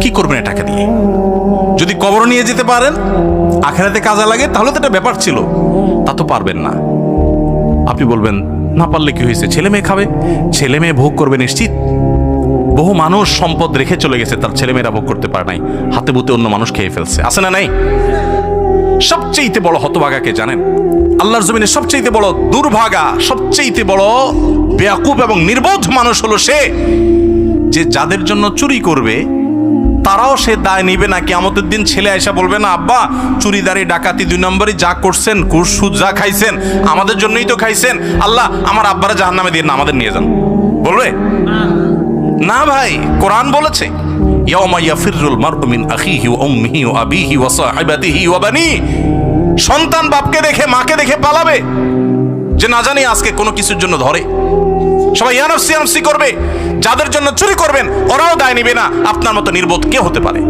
কি করবেন এই টাকা দিয়ে? যদি কবর নিয়ে যেতে পারেন, আখেরাতে কাজে লাগে, তাহলে তো একটা ব্যাপার ছিল। তা তো পারবেন না। আপনি বলবেন না পারলে কি হয়েছে, ছেলে মেয়ে খাবে, ছেলে মেয়ে ভোগ করবে নিশ্চিত। বহু মানুষ সম্পদ রেখে চলে গেছে, তার ছেলেমেয়েরা ভোগ করতে পারে নাই, হাতে বুতে অন্য মানুষ খেয়ে ফেলছে, আছে না নাই? সবচেয়ে বড় হতভাগাকে জানেন? আল্লাহর জমিনে সবচেয়ে বড় দুর্ভাগা, সবচেয়ে বড় বেয়াকুব এবং নির্বোধ মানুষ হলো সে, যে যাদের জন্য চুরি করবে তারাও সে দায় নিবে না। কিয়ামতের দিন ছেলে আয়সা বলবে না, আব্বা চুরিদারি ডাকাতি 2 নম্বরই যা করছেন, ঘুষ সুদ যা খাইছেন আমাদের জন্যই তো খাইছেন, আল্লাহ আমার আব্বারা জাহান্নামে দিয়ে না, আমাদের নিয়ে যান। বলবে না ভাই, কোরআন বলেছে ইয়াউমা ইয়াফিরুল মারউ মিন আখিহি ওয়া উম্মিহি ওয়া আবিহি ওয়া সাহিবাতিহি ওয়া বানি। সন্তান বাপকে দেখে মাকে দেখে পালাবে, যে না জানি আজকে কোনো কিছুর জন্য ধরে। সবাই ইয়ানফসি করবে। যাদের জন্য চুরি করবেন ওরাও দায় নিবে না। আপনার মতো নির্বোধ কে হতে পারে?